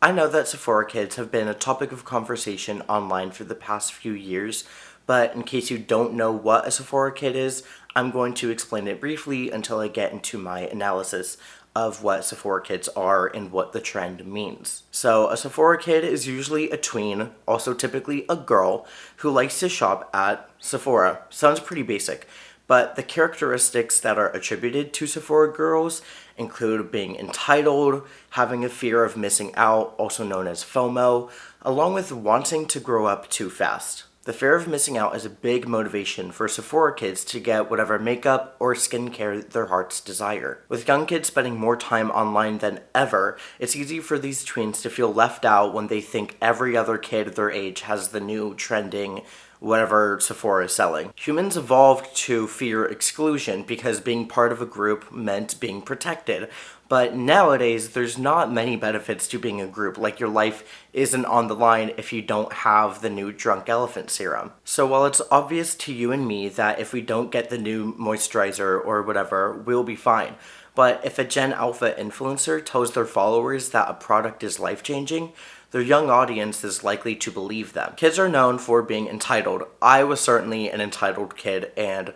I know that Sephora kids have been a topic of conversation online for the past few years, but in case you don't know what a Sephora kid is, I'm going to explain it briefly until I get into my analysis of what Sephora kids are and what the trend means. So, a Sephora kid is usually a tween, also typically a girl, who likes to shop at Sephora. Sounds pretty basic, but the characteristics that are attributed to Sephora girls include being entitled, having a fear of missing out, also known as FOMO, along with wanting to grow up too fast. The fear of missing out is a big motivation for Sephora kids to get whatever makeup or skincare their hearts desire. With young kids spending more time online than ever, it's easy for these tweens to feel left out when they think every other kid their age has the new trending whatever Sephora is selling. Humans evolved to fear exclusion because being part of a group meant being protected. But nowadays, there's not many benefits to being a group, like your life isn't on the line if you don't have the new drunk elephant serum. So while it's obvious to you and me that if we don't get the new moisturizer or whatever, we'll be fine. But if a Gen Alpha influencer tells their followers that a product is life-changing, their young audience is likely to believe them. Kids are known for being entitled. I was certainly an entitled kid, and,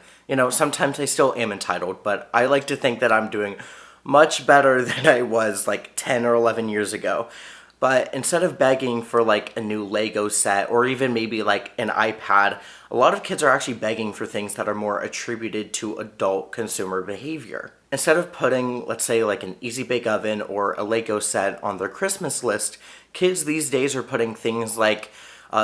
sometimes I still am entitled, but I like to think that I'm doing much better than I was like 10 or 11 years ago. But instead of begging for like a new Lego set or even maybe like an iPad, a lot of kids are actually begging for things that are more attributed to adult consumer behavior. Instead of putting, let's say, like an Easy Bake Oven or a Lego set on their Christmas list, kids these days are putting things like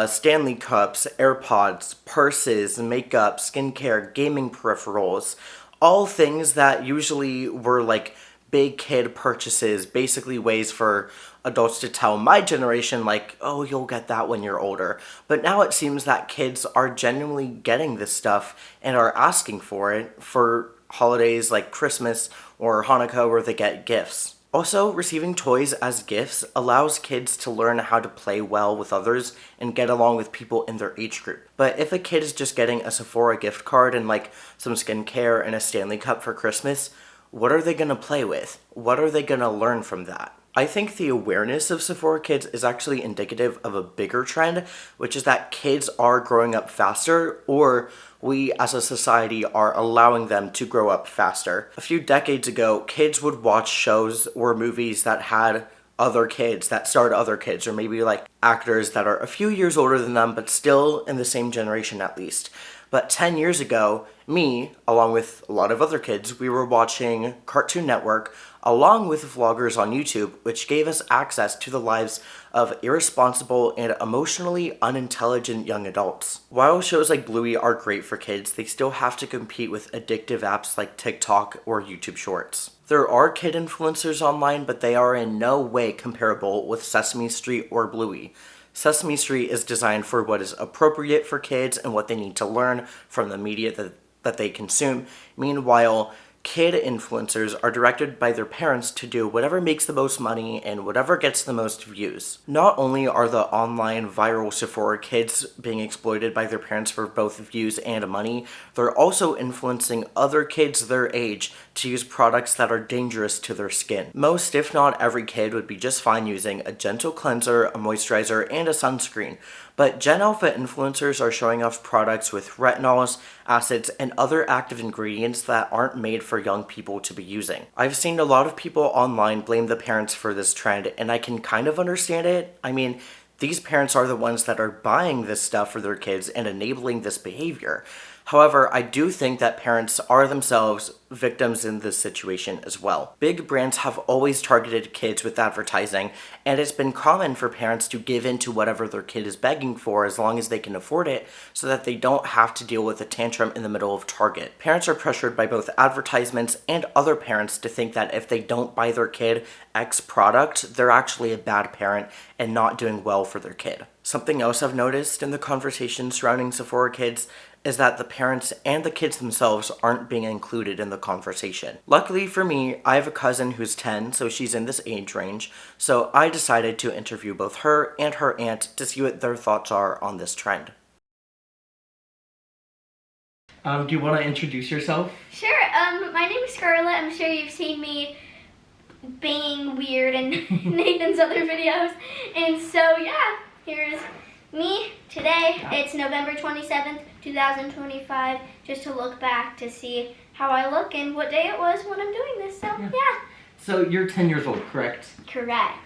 Stanley Cups, AirPods, purses, makeup, skincare, gaming peripherals, all things that usually were like big kid purchases, basically ways for adults to tell my generation, like, oh, you'll get that when you're older. But now it seems that kids are genuinely getting this stuff and are asking for it for holidays like Christmas or Hanukkah where they get gifts. Also, receiving toys as gifts allows kids to learn how to play well with others and get along with people in their age group. But if a kid is just getting a Sephora gift card and like some skincare and a Stanley Cup for Christmas, what are they going to play with? What are they going to learn from that? I think the awareness of Sephora kids is actually indicative of a bigger trend, which is that kids are growing up faster, or we as a society are allowing them to grow up faster. A few decades ago, kids would watch shows or movies that had other kids, that starred other kids, or maybe like actors that are a few years older than them, but still in the same generation at least. But 10 years ago, me, along with a lot of other kids, we were watching Cartoon Network along with vloggers on YouTube, which gave us access to the lives of irresponsible and emotionally unintelligent young adults. While shows like Bluey are great for kids, they still have to compete with addictive apps like TikTok or YouTube Shorts. There are kid influencers online, but they are in no way comparable with Sesame Street or Bluey. Sesame Street is designed for what is appropriate for kids and what they need to learn from the media that they consume. Meanwhile, kid influencers are directed by their parents to do whatever makes the most money and whatever gets the most views. Not only are the online viral Sephora kids being exploited by their parents for both views and money, they're also influencing other kids their age to use products that are dangerous to their skin. Most, if not every kid, would be just fine using a gentle cleanser, a moisturizer, and a sunscreen. But Gen Alpha influencers are showing off products with retinols, acids, and other active ingredients that aren't made for young people to be using. I've seen a lot of people online blame the parents for this trend, and I can kind of understand it. I mean, these parents are the ones that are buying this stuff for their kids and enabling this behavior. However, I do think that parents are themselves victims in this situation as well. Big brands have always targeted kids with advertising, and it's been common for parents to give in to whatever their kid is begging for as long as they can afford it, so that they don't have to deal with a tantrum in the middle of Target. Parents are pressured by both advertisements and other parents to think that if they don't buy their kid X product, they're actually a bad parent and not doing well for their kid. Something else I've noticed in the conversation surrounding Sephora kids is that the parents and the kids themselves aren't being included in the conversation. Luckily for me, I have a cousin who's 10, so she's in this age range, so I decided to interview both her and her aunt to see what their thoughts are on this trend. Do you want to introduce yourself? Sure. My name is Scarlett. I'm sure you've seen me being weird in Nathan's other videos. And so yeah, here's me today. It's November 27th, 2025, just to look back to see how I look and what day it was when I'm doing this. So yeah. So you're 10 years old, correct? Correct.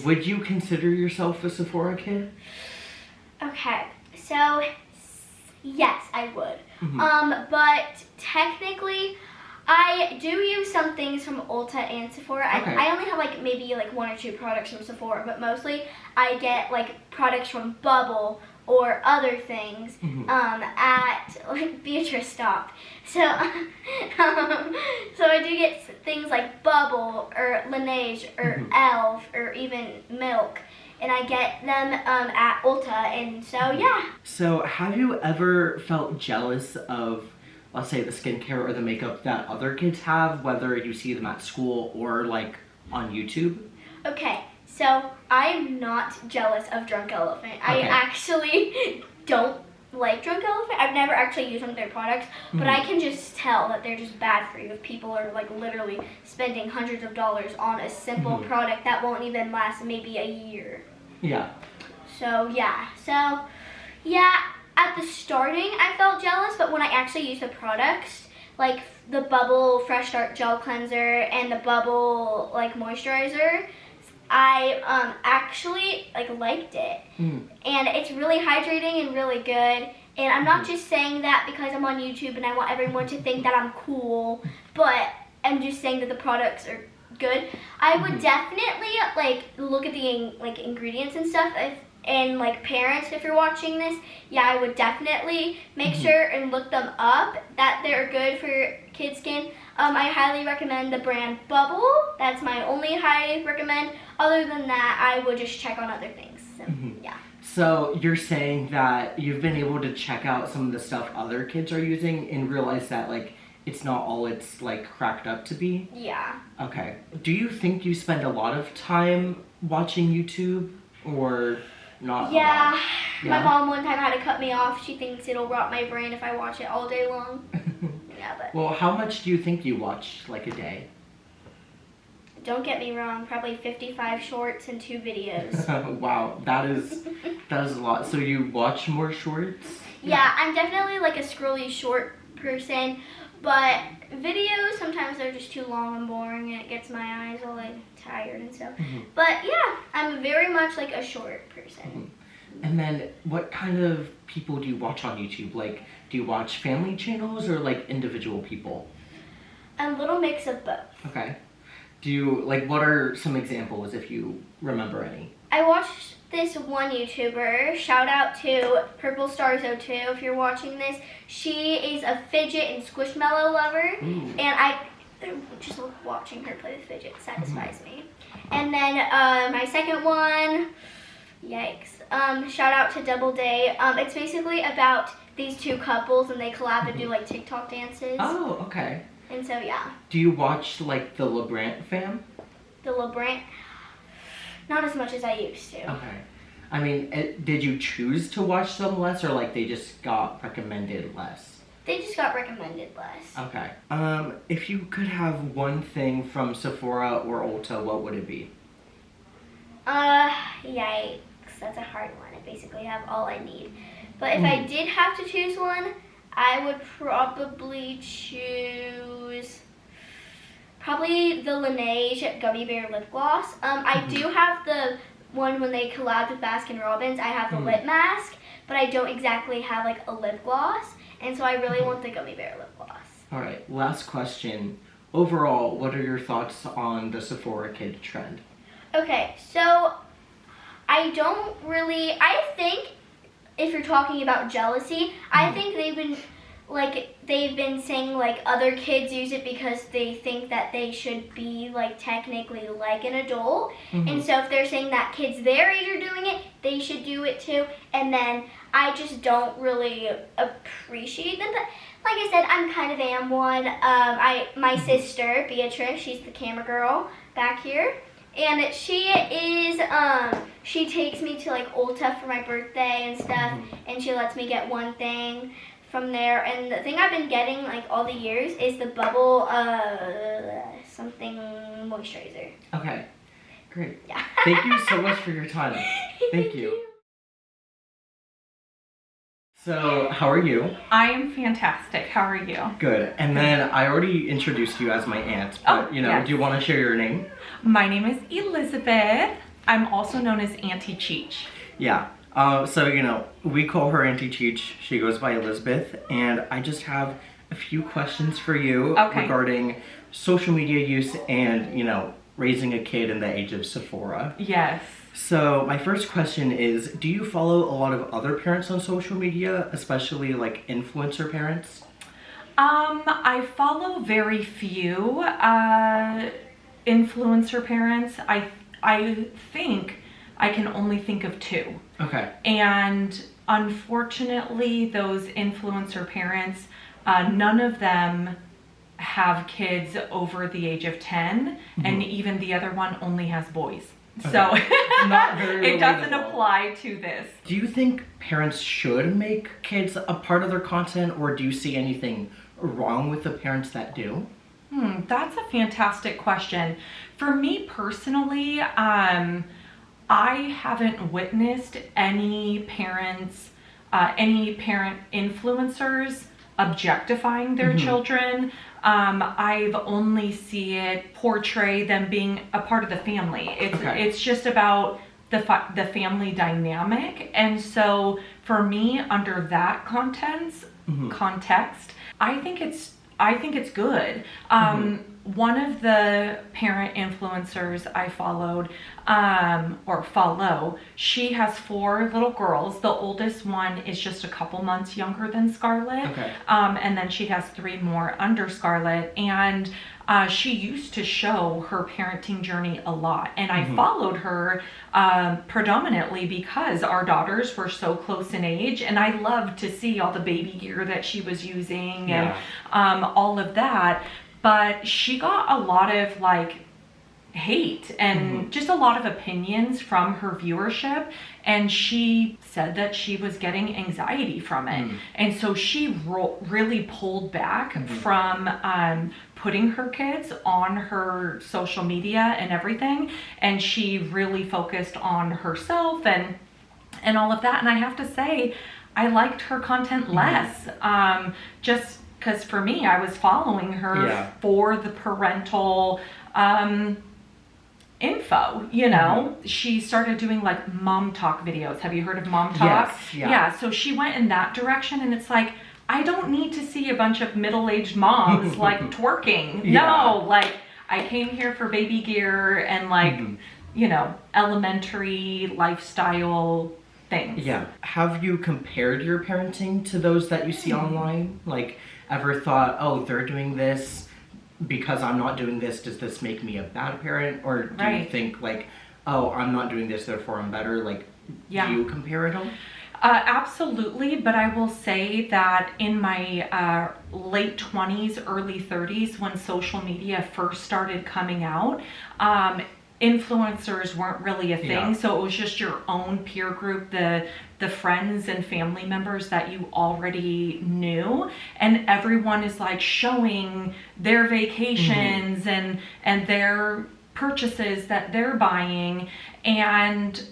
Would you consider yourself a Sephora kid? Okay, so yes, I would. But technically, I do use some things from Ulta and Sephora. Okay. I only have like maybe like 1 or 2 products from Sephora, but mostly I get like products from Bubble or other things at like Beatrice Stop. So so I do get things like Bubble or Laneige or Elf or even Milk. And I get them at Ulta, and so yeah. So have you ever felt jealous of, let's say, the skincare or the makeup that other kids have, whether you see them at school or like on YouTube? Okay, so I'm not jealous of Drunk Elephant. I actually don't like Drunk Elephant. I've never actually used one of their products, but I can just tell that they're just bad for you if people are like literally spending hundreds of dollars on a simple product that won't even last maybe a year. Yeah. So yeah, at the starting I felt jealous, but when I actually used the products, like the Bubble Fresh Start Gel Cleanser and the Bubble like moisturizer, I actually like liked it. And it's really hydrating and really good. And I'm not just saying that because I'm on YouTube and I want everyone to think that I'm cool, but I'm just saying that the products are good. I would definitely like look at the like ingredients and stuff. And like parents, if you're watching this, yeah, I would definitely make sure and look them up that they're good for your kid's skin. I highly recommend the brand Bubble. That's my only high recommend. Other than that, I would just check on other things. So, yeah. So you're saying that you've been able to check out some of the stuff other kids are using and realize that like it's not all it's like cracked up to be? Yeah. Okay. Do you think you spend a lot of time watching YouTube or not? Yeah. My mom one time had to cut me off. She thinks it'll rot my brain if I watch it all day long. Yeah, but. Well, how much do you think you watch like a day? Don't get me wrong, probably 55 shorts and 2 videos. Wow, that is a lot. So you watch more shorts? Yeah, I'm definitely like a scrolly short person, but videos sometimes they're just too long and boring and it gets my eyes all like tired and stuff. But yeah, I'm very much like a short person. And then what kind of people do you watch on YouTube? Like, do you watch family channels or like individual people? A little mix of both. Okay. Do you, like, what are some examples if you remember any? I watched this one YouTuber, shout out to Purple Stars 02 if you're watching this. She is a fidget and squishmallow lover, and I just love watching her play with fidget, satisfies me. And then my second one, yikes, shout out to Double Day. It's basically about these 2 couples and they collab and do like TikTok dances. Oh, okay. And so yeah. Do you watch like the LeBrant fam? The LeBrant? Not as much as I used to. Okay. I mean, did you choose to watch them less or like they just got recommended less? They just got recommended less. Okay. If you could have one thing from Sephora or Ulta, what would it be? Yikes. That's a hard one. I basically have all I need. But if I did have to choose one, I would probably choose the Laneige Gummy Bear Lip Gloss. I do have the one when they collabed with Baskin Robbins. I have the lip mask, but I don't exactly have like a lip gloss. And so I really want the Gummy Bear Lip Gloss. All right, last question. Overall, what are your thoughts on the Sephora kid trend? Okay, so I think if you're talking about jealousy, I think they've been saying like other kids use it because they think that they should be like technically like an adult. And so if they're saying that kids their age are doing it, they should do it too. And then I just don't really appreciate them. But like I said, I'm kind of am one. My sister, Beatrice, she's the camera girl back here. And she takes me to like Ulta for my birthday and stuff, and she lets me get one thing from there. And the thing I've been getting like all the years is the bubble something moisturizer. Okay, great. Yeah. Thank you so much for your time. Thank you. So, how are you? I am fantastic. How are you? Good. And then I already introduced you as my aunt, but yes. do you want to share your name? My name is Elizabeth. I'm also known as Auntie Cheech. Yeah. So, we call her Auntie Cheech. She goes by Elizabeth. And I just have a few questions for you regarding social media use and, raising a kid in the age of Sephora. Yes. So my first question is, do you follow a lot of other parents on social media, especially like influencer parents? I follow very few influencer parents. I think I can only think of 2. Okay. And unfortunately, those influencer parents, none of them have kids over the age of 10, and even the other one only has boys. Okay. So Not very it doesn't apply to this. Do you think parents should make kids a part of their content, or do you see anything wrong with the parents that do? That's a fantastic question. For me personally, I haven't witnessed any parent influencers objectifying their children. I've only seen it portray them being a part of the family. It's just about the family dynamic. And so for me, under that context, I think it's good. One of the parent influencers I followed, or follow, she has 4 little girls. The oldest one is just a couple months younger than Scarlett. Okay. And then she has 3 more under Scarlett. And she used to show her parenting journey a lot. And I followed her predominantly because our daughters were so close in age. And I loved to see all the baby gear that she was using and all of that. But she got a lot of hate and just a lot of opinions from her viewership, and she said that she was getting anxiety from it. And so she really pulled back from putting her kids on her social media and everything, and she really focused on herself and all of that. And I have to say, I liked her content less, just because for me, I was following her for the parental info, She started doing mom talk videos. Have you heard of mom talk? Yes. Yeah, so she went in that direction, and it's I don't need to see a bunch of middle-aged moms twerking. No, I came here for baby gear and elementary lifestyle things. Yeah. Have you compared your parenting to those that you see online? Ever thought, oh, they're doing this because I'm not doing this, does this make me a bad parent? Or do you think oh, I'm not doing this, therefore I'm better? Do you compare it all? Absolutely, but I will say that in my late 20s, early 30s, when social media first started coming out, influencers weren't really a thing. So it was just your own peer group, the friends and family members that you already knew, and everyone is showing their vacations and their purchases that they're buying. And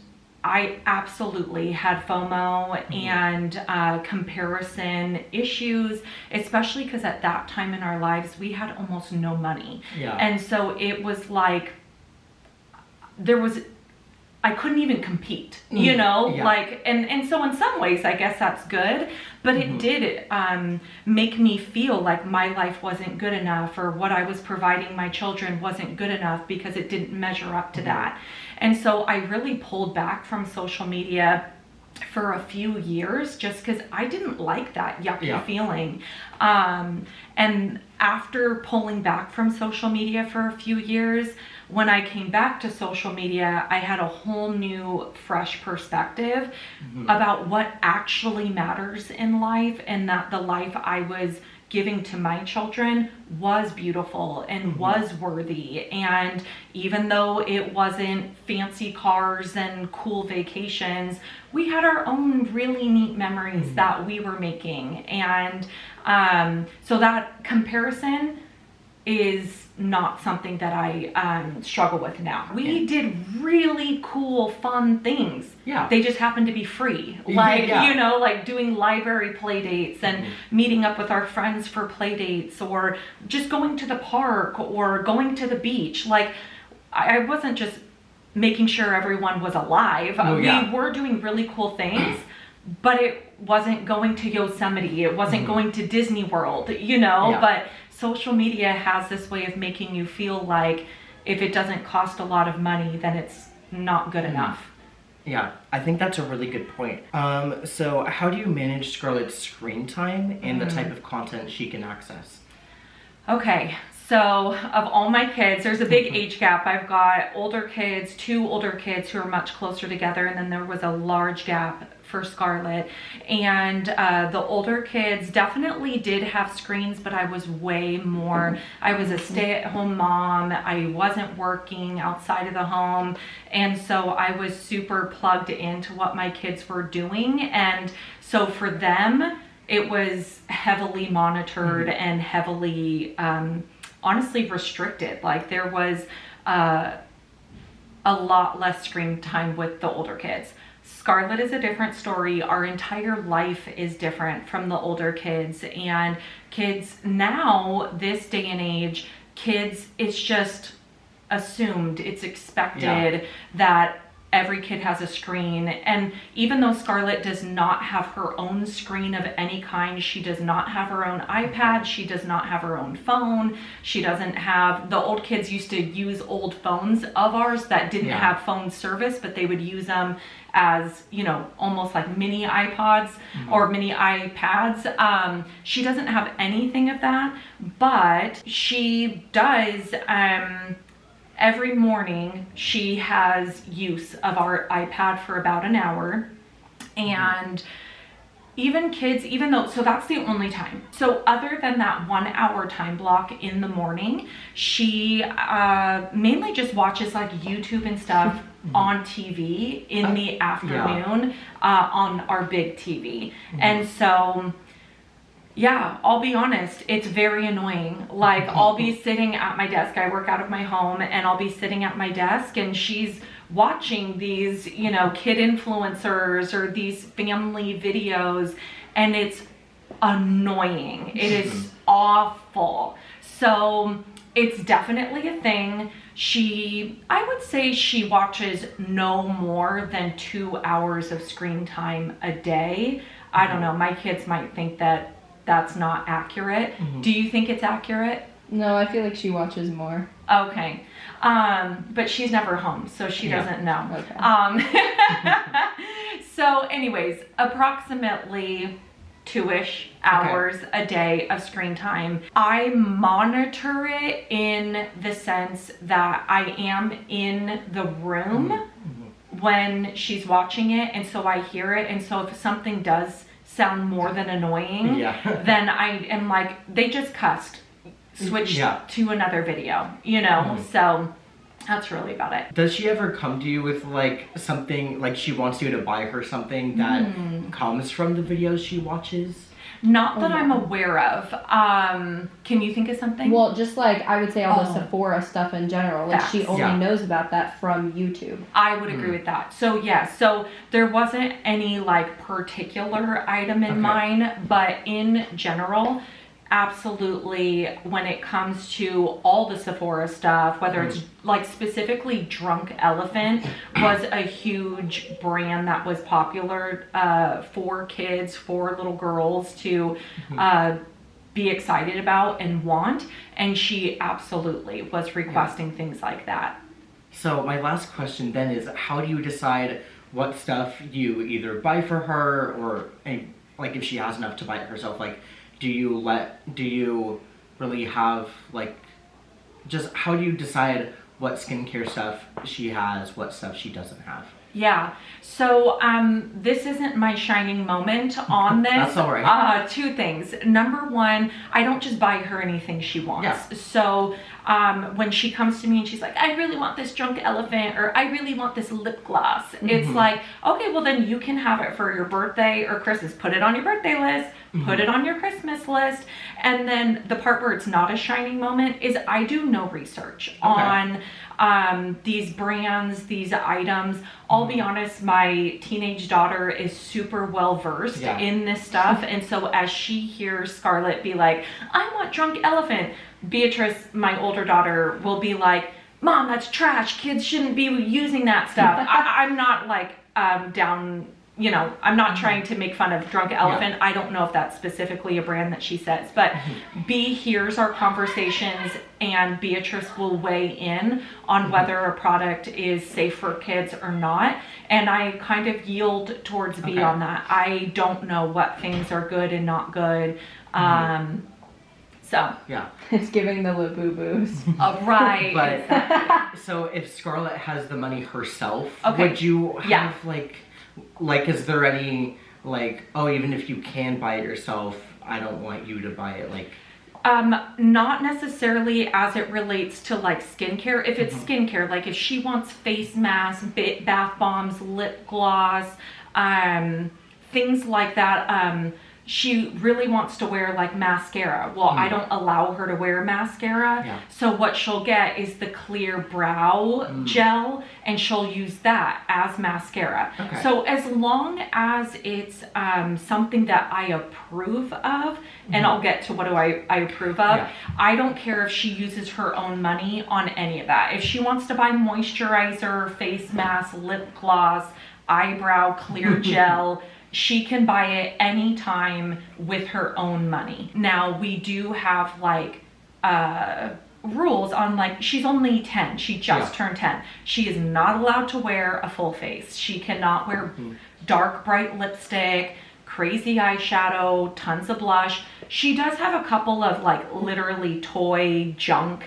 I absolutely had FOMO and comparison issues, especially because at that time in our lives we had almost no money. And so it was I couldn't even compete, and so in some ways I guess that's good, but it did make me feel like my life wasn't good enough, or what I was providing my children wasn't good enough because it didn't measure up to that. And so I really pulled back from social media for a few years just because I didn't like that yucky feeling. And after pulling back from social media for a few years, when I came back to social media, I had a whole new, fresh perspective about what actually matters in life, and that the life I was giving to my children was beautiful and was worthy. And even though it wasn't fancy cars and cool vacations, we had our own really neat memories that we were making. And so that comparison is not something that I struggle with now. We did really cool, fun things. Yeah. They just happened to be free. Like, you know, like doing library play dates and meeting up with our friends for play dates, or just going to the park or going to the beach. Like, I wasn't just making sure everyone was alive. We were doing really cool things, but it wasn't going to Yosemite. It wasn't going to Disney World, you know, but social media has this way of making you feel like if it doesn't cost a lot of money, then it's not good enough. Yeah, I think that's a really good point. So how do you manage Scarlett's screen time and the type of content she can access? Okay, so of all my kids, there's a big age gap. I've got older kids, 2 older kids who are much closer together, and then there was a large gap for Scarlett. And the older kids definitely did have screens, but I was way more, I was a stay-at-home mom. I wasn't working outside of the home. And so I was super plugged into what my kids were doing. And so for them, it was heavily monitored and heavily, honestly restricted. Like there was a lot less screen time with the older kids. Scarlett is a different story. Our entire life is different from the older kids, and kids now, this day and age, kids, it's just assumed, it's expected that every kid has a screen. And even though Scarlett does not have her own screen of any kind, she does not have her own iPad, she does not have her own phone, she doesn't have, the old kids used to use old phones of ours that didn't have phone service, but they would use them as, you know, almost like mini iPods or mini iPads. She doesn't have anything of that, but she does, every morning she has use of our iPad for about an hour. And even kids, even though, so that's the only time. So other than that 1 hour time block in the morning, she mainly just watches like YouTube and stuff on TV in the afternoon on our big TV. And so, yeah, I'll be honest, it's very annoying. Like I'll be sitting at my desk, I work out of my home, and I'll be sitting at my desk and she's watching these, you know, kid influencers or these family videos, and it's annoying. It is awful. So it's definitely a thing. I would say she watches no more than 2 hours of screen time a day. I don't know, my kids might think that that's not accurate. Do you think it's accurate? No, I feel like she watches more. Okay. But she's never home, so she doesn't know. Okay. So anyways, approximately 2-ish hours a day of screen time. I monitor it in the sense that I am in the room when she's watching it, and so I hear it, and so if something does sound more than annoying, then I am like, they just cussed. Switch to another video, you know? So that's really about it. Does she ever come to you with like something, like she wants you to buy her something that comes from the videos she watches? Not that I'm aware of. Can you think of something? Well, just like I would say all the Sephora stuff in general. Like she only knows about that from YouTube. I would agree with that. So yeah, so there wasn't any like particular item in mine, but in general, absolutely, when it comes to all the Sephora stuff, whether it's like specifically Drunk Elephant was a huge brand that was popular for kids, for little girls to be excited about and want, and she absolutely was requesting things like that. So my last question then is, how do you decide what stuff you either buy for her, or like if she has enough to buy it herself, like do you really have like, just how do you decide what skincare stuff she has, what stuff she doesn't have? Yeah. So this isn't my shining moment on this. That's all right. Two things. Number one, I don't just buy her anything she wants. Yeah. So when she comes to me and she's like, I really want this drunk elephant, or I really want this lip gloss, it's like, okay, well then you can have it for your birthday or Christmas. Put it on your birthday list, put it on your Christmas list. And then the part where it's not a shining moment is I do no research on these brands, these items. I'll be honest, my teenage daughter is super well versed in this stuff. And so as she hears Scarlett be like, I want drunk elephant, Beatrice, my older daughter, will be like, Mom, that's trash. Kids shouldn't be using that stuff. I'm not like down, you know, I'm not trying to make fun of Drunk Elephant. I don't know if that's specifically a brand that she says, but B hears our conversations and Beatrice will weigh in on whether a product is safe for kids or not. And I kind of yield towards B on that. I don't know what things are good and not good. So it's giving the Labubu's. Right. But exactly. so if Scarlett has the money herself, Okay. would you have like is there any like, oh, even if you can buy it yourself, I don't want you to buy it, like? Not necessarily as it relates to like skincare. If it's skincare, like if she wants face masks, bath bombs, lip gloss, things like that. She really wants to wear like mascara. Well, I don't allow her to wear mascara. So what she'll get is the clear brow gel, and she'll use that as mascara. So as long as it's something that I approve of, and I'll get to what do I approve of, I don't care if she uses her own money on any of that. If she wants to buy moisturizer, face mask, lip gloss, eyebrow clear gel, she can buy it anytime with her own money. Now, we do have like rules on like, she's only 10. She just turned 10. She is not allowed to wear a full face. She cannot wear dark, bright lipstick, crazy eyeshadow, tons of blush. She does have a couple of like literally toy junk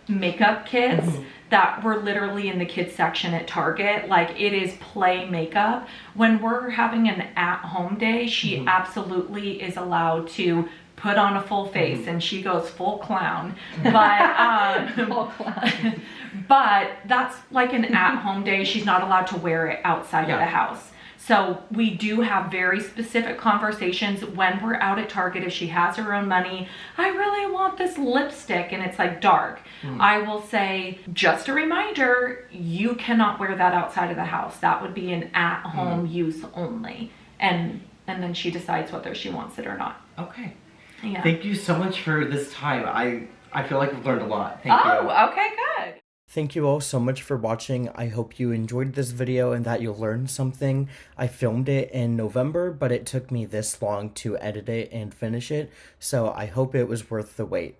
makeup kits that were literally in the kids section at Target. Like, it is play makeup. When we're having an at-home day, she absolutely is allowed to put on a full face, and she goes full clown. But Full clown. but that's like an at-home day. She's not allowed to wear it outside of the house. So we do have very specific conversations when we're out at Target. If she has her own money, I really want this lipstick and it's like dark. I will say, just a reminder, you cannot wear that outside of the house. That would be an at-home use only. And then she decides whether she wants it or not. Okay. Yeah. Thank you so much for this time. I feel like I've learned a lot. Thank you. Oh, okay, good. Thank you all so much for watching. I hope you enjoyed this video and that you'll learn something. I filmed it in November, but it took me this long to edit it and finish it, so I hope it was worth the wait.